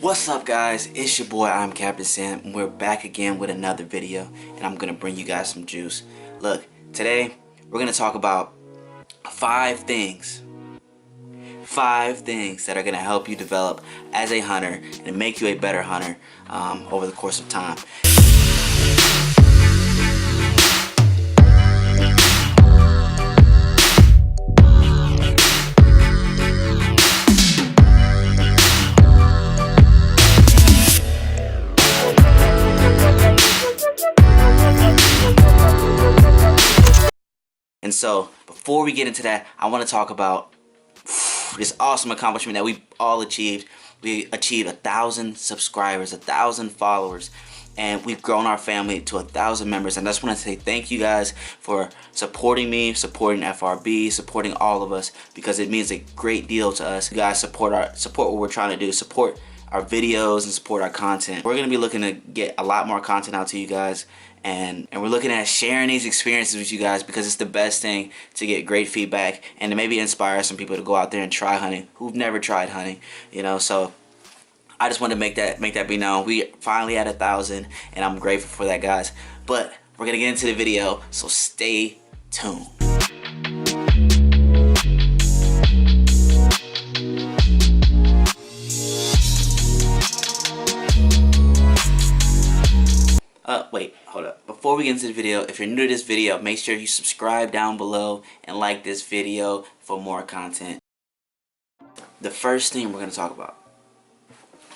What's up, guys? It's your boy, I'm Captain Sam, and we're back again with another video, and I'm gonna bring you guys some juice. Look, today we're gonna talk about five things that are gonna help you develop as a hunter and make you a better hunter over the course of time. And so, before we get into that, I want to talk about this awesome accomplishment that we all achieved. We achieved 1,000 subscribers, 1,000 followers, and we've grown our family to 1,000 members. And I just want to say thank you guys for supporting me, supporting FRB, supporting all of us, because it means a great deal to us. You guys support what we're trying to do, support our videos and support our content. We're gonna be looking to get a lot more content out to you guys, and we're looking at sharing these experiences with you guys, because it's the best thing to get great feedback and to maybe inspire some people to go out there and try hunting who've never tried hunting, you know. So I just want to make that be known. We finally at 1,000, and I'm grateful for that, guys. But we're gonna get into the video, so stay tuned. Wait, hold up. Before we get into the video, if you're new to this video, make sure you subscribe down below and like this video for more content. The first thing we're going to talk about,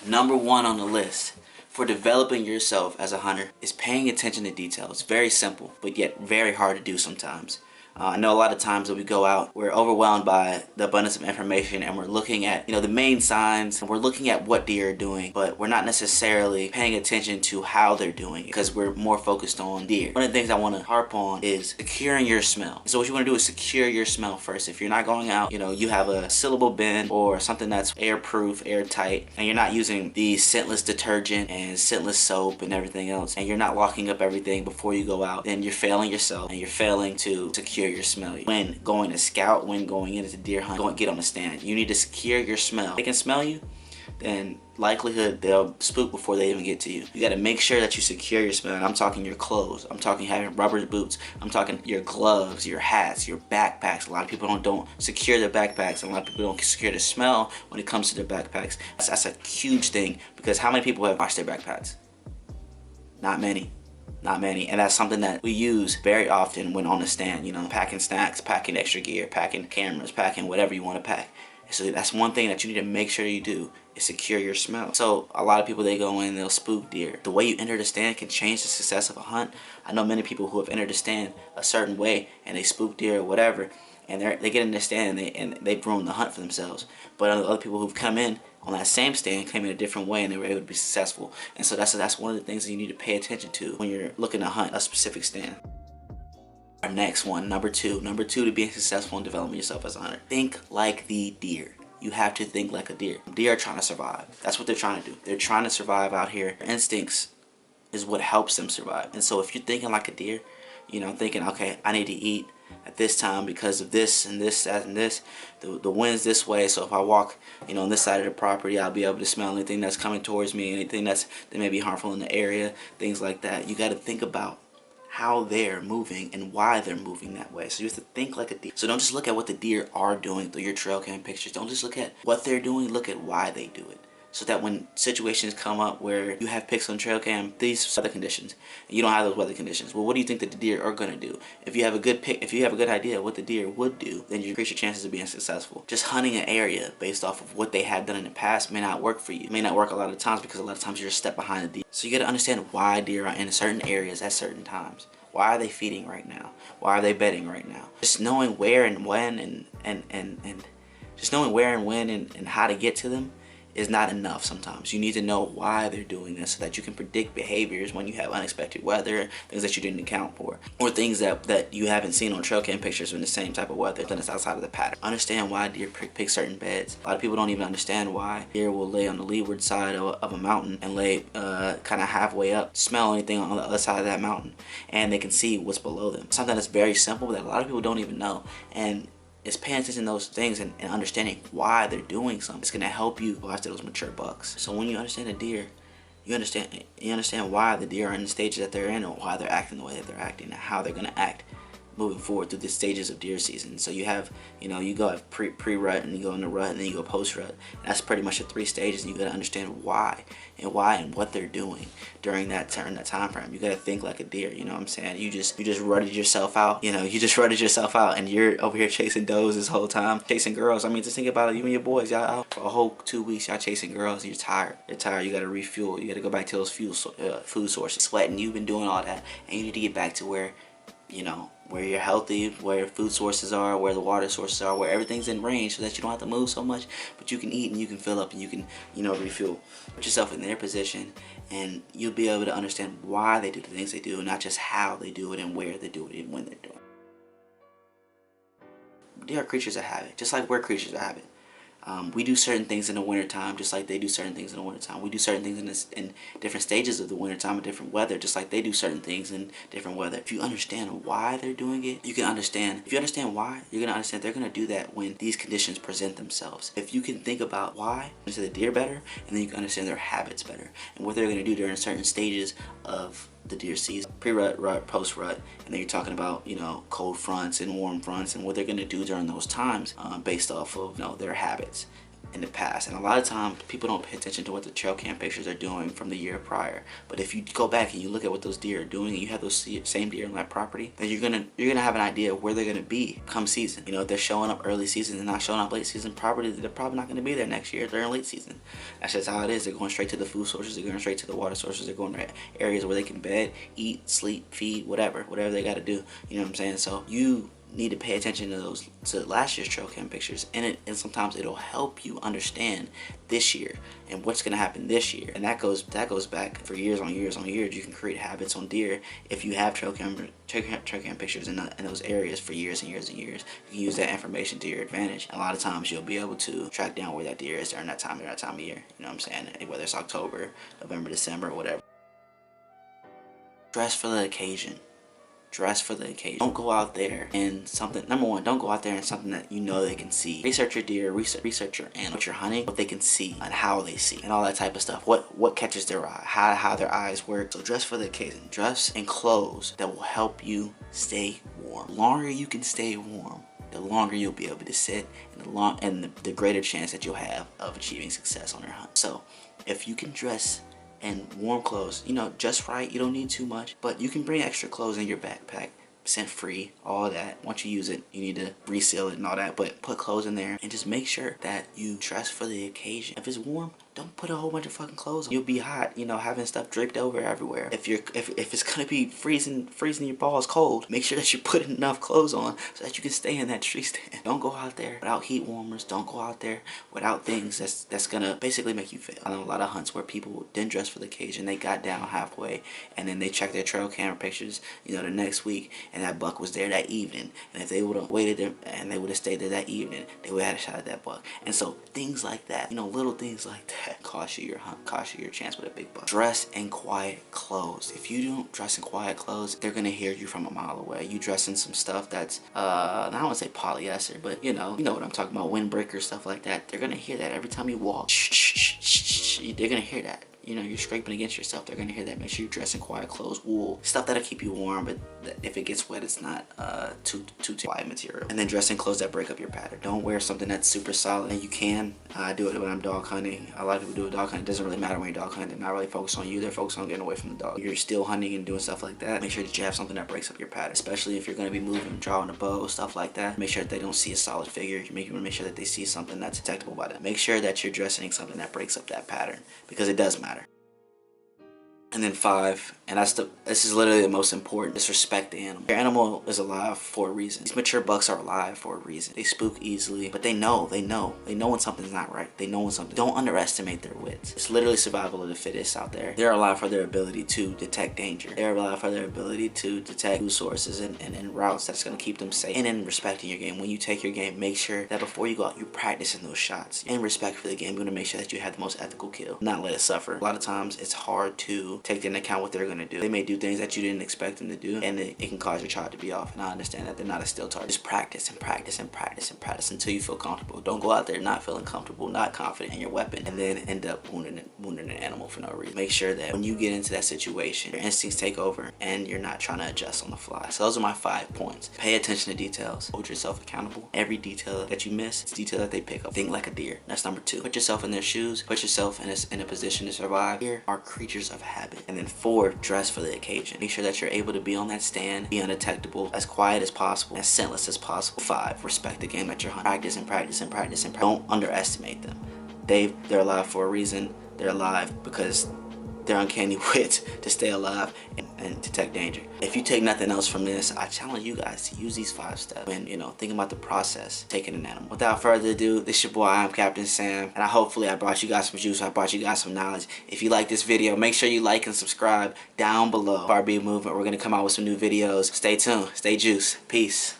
number one on the list for developing yourself as a hunter, is paying attention to detail. It's very simple, but yet very hard to do sometimes. I know a lot of times when we go out, we're overwhelmed by the abundance of information, and we're looking at, the main signs, and we're looking at what deer are doing, but we're not necessarily paying attention to how they're doing, because we're more focused on deer. One of the things I want to harp on is securing your smell. So what you want to do is secure your smell first. If you're not going out, you have a sealable bin or something that's airproof, airtight, and you're not using the scentless detergent and scentless soap and everything else, and you're not locking up everything before you go out, then you're failing yourself, and you're failing to secure your smell. When going to scout, when going into deer hunt, go and get on the stand, you need to secure your smell. They can smell you, then likelihood they'll spook before they even get to you. You got to make sure that you secure your smell. And I'm talking your clothes, I'm talking having rubber boots, I'm talking your gloves, your hats, your backpacks. A lot of people don't secure their backpacks, and a lot of people don't secure the smell when it comes to their backpacks. That's a huge thing, because how many people have washed their backpacks? Not many. Not many. And that's something that we use very often when on the stand, packing snacks, packing extra gear, packing cameras, packing whatever you want to pack. So that's one thing that you need to make sure you do, is secure your smell. So a lot of people, they go in, they'll spook deer. The way you enter the stand can change the success of a hunt. I know many people who have entered the stand a certain way and they spook deer or whatever, and they get in the stand and they've ruined the hunt for themselves. But other people who've come in on that same stand came in a different way, and they were able to be successful. And so that's one of the things that you need to pay attention to when you're looking to hunt a specific stand. Our next one, number two to being successful in developing yourself as a hunter: think like the deer. You have to think like a deer. Deer are trying to survive. That's what they're trying to do. They're trying to survive out here. Their instincts is what helps them survive. And so if you're thinking like a deer, thinking, okay, I need to eat at this time because of this and this, that, and this. The wind's this way, so if I walk, on this side of the property, I'll be able to smell anything that's coming towards me, anything that may be harmful in the area, things like that. You got to think about how they're moving and why they're moving that way. So you have to think like a deer. So don't just look at what the deer are doing through your trail cam pictures. Don't just look at what they're doing, look at why they do it. So that when situations come up where you have pics on trail cam, these weather conditions, and you don't have those weather conditions, well, what do you think that the deer are going to do? If you have a good pick, if you have a good idea of what the deer would do, then you increase your chances of being successful. Just hunting an area based off of what they have done in the past may not work for you. It may not work a lot of times, because a lot of times you're a step behind the deer. So you got to understand why deer are in certain areas at certain times. Why are they feeding right now? Why are they bedding right now? Just knowing where and when and just knowing where and when and how to get to them is not enough sometimes. You need to know why they're doing this, so that you can predict behaviors when you have unexpected weather, things that you didn't account for, or things that you haven't seen on trail cam pictures in the same type of weather that's outside of the pattern. Understand why deer pick certain beds. A lot of people don't even understand why deer will lay on the leeward side of a mountain and lay kind of halfway up, smell anything on the other side of that mountain, and they can see what's below them. Something that's very simple that a lot of people don't even know. And It's paying attention to those things and understanding why they're doing something. It's gonna help you go after those mature bucks. So when you understand a deer, you understand why the deer are in the stages that they're in, or why they're acting the way that they're acting, and how they're gonna act moving forward through the stages of deer season. So you have, you go at pre-rut, and you go into rut, and then you go post-rut. That's pretty much the 3 stages, and you gotta understand why and what they're doing during that time frame. You gotta think like a deer, you know what I'm saying? You just rutted yourself out, you just rutted yourself out, and you're over here chasing does this whole time, chasing girls. I mean, just think about it, you and your boys, y'all out for a whole 2 weeks, y'all chasing girls, you're tired, you gotta refuel, you gotta go back to those food sources, sweating, you've been doing all that, and you need to get back to where where you're healthy, where your food sources are, where the water sources are, where everything's in range, so that you don't have to move so much, but you can eat and you can fill up and you can, refuel. Put yourself in their position, and you'll be able to understand why they do the things they do, not just how they do it and where they do it and when they're doing it. They are creatures of habit, just like we're creatures of habit. We do certain things in the wintertime just like they do certain things in the wintertime. We do certain things in different stages of the wintertime and different weather just like they do certain things in different weather. If you understand why they're doing it, you can understand. If you understand why, you're going to understand they're going to do that when these conditions present themselves. If you can think about why, you understand the deer better, and then you can understand their habits better and what they're going to do during certain stages of the deer season, pre-rut, rut, post-rut, and then you're talking about cold fronts and warm fronts and what they're going to do during those times based off of their habits in the past. And a lot of times people don't pay attention to what the trail cam pictures are doing from the year prior. But if you go back and you look at what those deer are doing and you have those same deer on that property, then you're gonna have an idea of where they're gonna be come season. If they're showing up early season and not showing up late season, they're probably not gonna be there next year if they're in late season. That's just how it is. They're going straight to the food sources, they're going straight to the water sources, they're going to areas where they can bed, eat, sleep, feed, whatever they gotta do. You know what I'm saying? So you need to pay attention to last year's trail cam pictures, and sometimes it'll help you understand this year and what's gonna happen this year. And that goes back for years on years on years. You can create habits on deer if you have trail cam pictures in those areas for years and years and years. You can use that information to your advantage. A lot of times you'll be able to track down where that deer is during that time of year. You know what I'm saying? Whether it's October, November, December, whatever. Dress for the occasion. Dress for the occasion. Don't go out there in something, number one, don't go out there in something that they can see. Research your deer, research your animal, what you're hunting, what they can see and how they see and all that type of stuff. What catches their eye, how their eyes work. So dress for the occasion. Dress in clothes that will help you stay warm. The longer you can stay warm, the longer you'll be able to sit, and the greater chance that you'll have of achieving success on your hunt. So if you can dress and warm clothes, just right, you don't need too much, but you can bring extra clothes in your backpack, scent free, all that. Once you use it, you need to reseal it and all that, but put clothes in there and just make sure that you dress for the occasion. If it's warm, don't put a whole bunch of fucking clothes on. You'll be hot, having stuff draped over everywhere. If it's gonna be freezing your balls cold, make sure that you're putting enough clothes on so that you can stay in that tree stand. Don't go out there without heat warmers. Don't go out there without things that's gonna basically make you fail. I know a lot of hunts where people didn't dress for the occasion. They got down halfway and then they checked their trail camera pictures, the next week, and that buck was there that evening. And if they would have waited there and they would have stayed there that evening, they would have had a shot at that buck. And so things like that, little things like that, cost you your hunt, cost you your chance with a big buck. Dress in quiet clothes. If you don't dress in quiet clothes, they're gonna hear you from a mile away. You dress in some stuff that's I don't want to say polyester, but you know what I'm talking about, windbreaker, stuff like that. They're gonna hear that every time you walk. They're gonna hear that. You're scraping against yourself. They're gonna hear that. Make sure you dress in quiet clothes, wool, stuff that'll keep you warm, but if it gets wet, it's not too quiet material. And then dress in clothes that break up your pattern. Don't wear something that's super solid. And you can do it when I'm dog hunting. A lot of people do a dog hunt. It doesn't really matter when you're dog hunting. They're not really focused on you. They're focused on getting away from the dog. You're still hunting and doing stuff like that. Make sure that you have something that breaks up your pattern, especially if you're gonna be moving, drawing a bow, stuff like that. Make sure that they don't see a solid figure. You want to make sure that they see something that's detectable by them. Make sure that you're dressing something that breaks up that pattern, because it does matter. And then 5, and this is literally the most important, is respect the animal. Your animal is alive for a reason. These mature bucks are alive for a reason. They spook easily, but they know when something's not right. They know when something, don't underestimate their wits. It's literally survival of the fittest out there. They're alive for their ability to detect danger. They're alive for their ability to detect food sources and routes that's gonna keep them safe. And in respecting your game, when you take your game, make sure that before you go out, you're practicing those shots. In respect for the game, you wanna make sure that you have the most ethical kill, not let it suffer. A lot of times it's hard to take into account what they're going to do. They may do things that you didn't expect them to do, and it can cause your child to be off. And I understand that they're not a still target. Just practice and practice and practice and practice until you feel comfortable. Don't go out there not feeling comfortable, not confident in your weapon, and then end up wounding an animal for no reason. Make sure that when you get into that situation, your instincts take over and you're not trying to adjust on the fly. So those are my 5 points. Pay attention to details. Hold yourself accountable. Every detail that you miss, it's detail that they pick up. Think like a deer. That's number 2. Put yourself in their shoes. Put yourself in a position to survive. Here are creatures of habit. And then 4, dress for the occasion. Make sure that you're able to be on that stand, be undetectable, as quiet as possible, as scentless as possible. 5, respect the game that you're hunting. Practice and practice and practice and practice. Don't underestimate them. They're alive for a reason. They're alive because their uncanny wits to stay alive and detect danger. If you take nothing else from this, I challenge you guys to use these 5 steps when, thinking about the process, taking an animal. Without further ado, this is your boy, I'm Captain Sam, and hopefully I brought you guys some juice, I brought you guys some knowledge. If you like this video, make sure you like and subscribe down below. RB Movement, we're gonna come out with some new videos. Stay tuned, stay juice, peace.